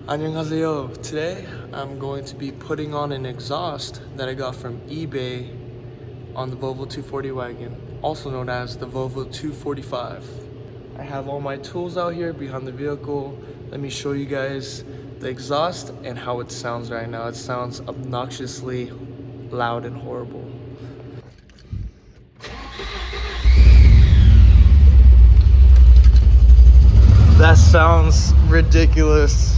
안녕하세요. Today I'm going to be putting on an exhaust that I got from eBay on the Volvo 240 wagon, also known as the Volvo 245. I have all my tools out here behind the vehicle. Let me show you guys the exhaust and how it sounds right now. It sounds obnoxiously loud and horrible. That sounds ridiculous.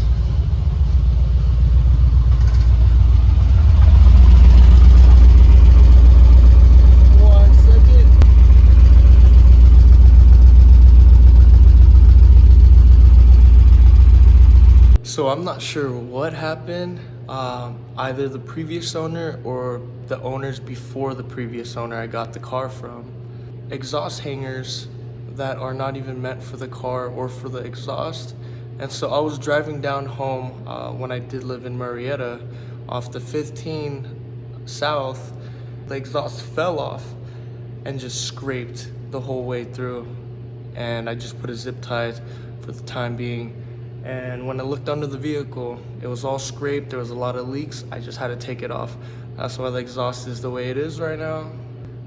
So I'm not sure what happened. Either the previous owner or the owners before the previous owner I got the car from. Exhaust hangers that are not even meant for the car or for the exhaust. And so I was driving down home when I did live in Marietta off the 15 south. The exhaust fell off and just scraped the whole way through. And I just put a zip tie for the time being. And when I looked under the vehicle, it was all scraped. There was a lot of leaks. I just had to take it off. That's why the exhaust is the way it is right now.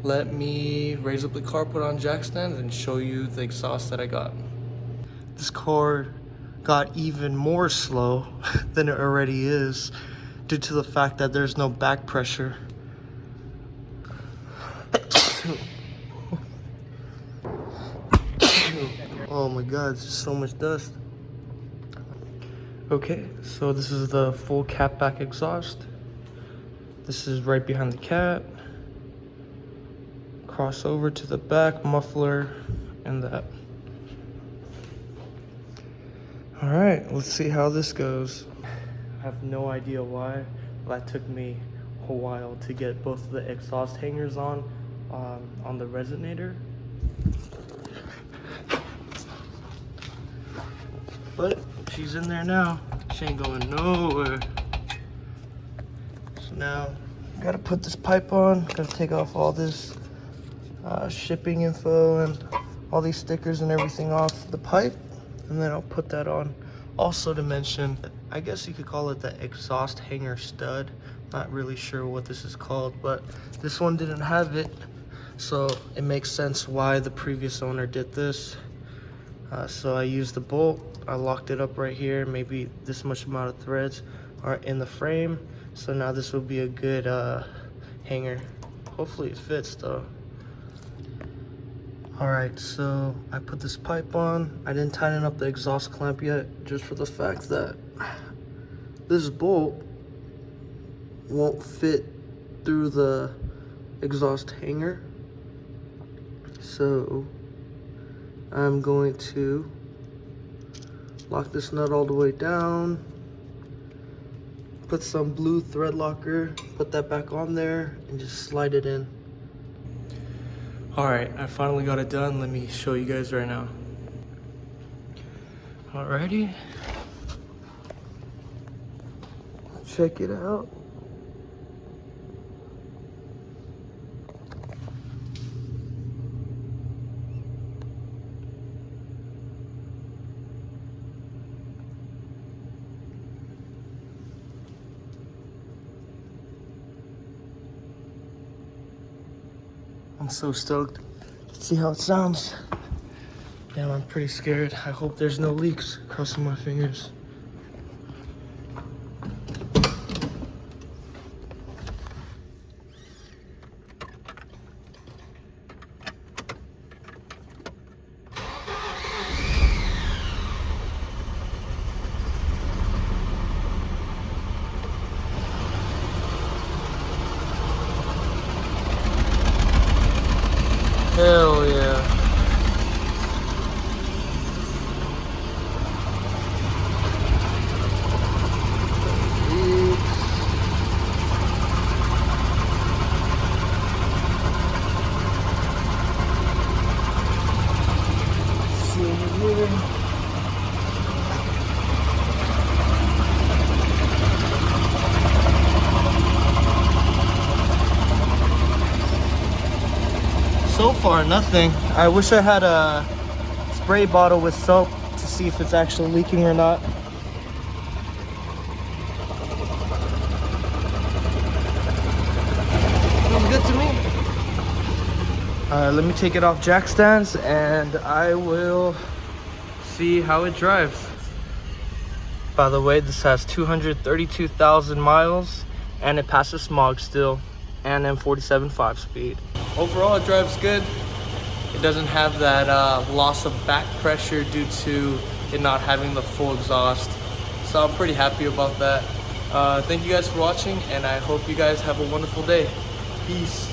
Let me raise up the car, put on jack stands, and show you the exhaust that I got. This car got even more slow than it already is due to the fact that there's no back pressure. Oh my God, there's so much dust. Okay, so this is the full cat back exhaust. This is right behind the cat. Cross over to the back muffler and that. All right, let's see how this goes. I have no idea why. That took me a while to get both of the exhaust hangers on the resonator. But she's in there now. She ain't going nowhere. So now, gotta put this pipe on. Gotta take off all this shipping info and all these stickers and everything off the pipe. And then I'll put that on. Also to mention, I guess you could call it the exhaust hanger stud. Not really sure what this is called, but this one didn't have it. So it makes sense why the previous owner did this. So I used the bolt. I locked it up right here. Maybe this much amount of threads are in the frame. So now this will be a good hanger. Hopefully it fits though. All right, so I put this pipe on. I didn't tighten up the exhaust clamp yet, just for the fact that this bolt won't fit through the exhaust hanger. So I'm going to lock this nut all the way down, put some blue thread locker, put that back on there, and just slide it in. All right, I finally got it done. Let me show you guys right now. Alrighty. Check it out. I'm so stoked. Let's see how it sounds. Damn, I'm pretty scared. I hope there's no leaks. Crossing my fingers. Hell yeah. See over here. So far, nothing. I wish I had a spray bottle with soap to see if it's actually leaking or not. Feels good to me. Let me take it off jack stands and I will see how it drives. By the way, this has 232,000 miles and it passes smog still and M47 5-speed. Overall, it drives good. It doesn't have that loss of back pressure due to it not having the full exhaust. So I'm pretty happy about that. Thank you guys for watching and I hope you guys have a wonderful day. Peace.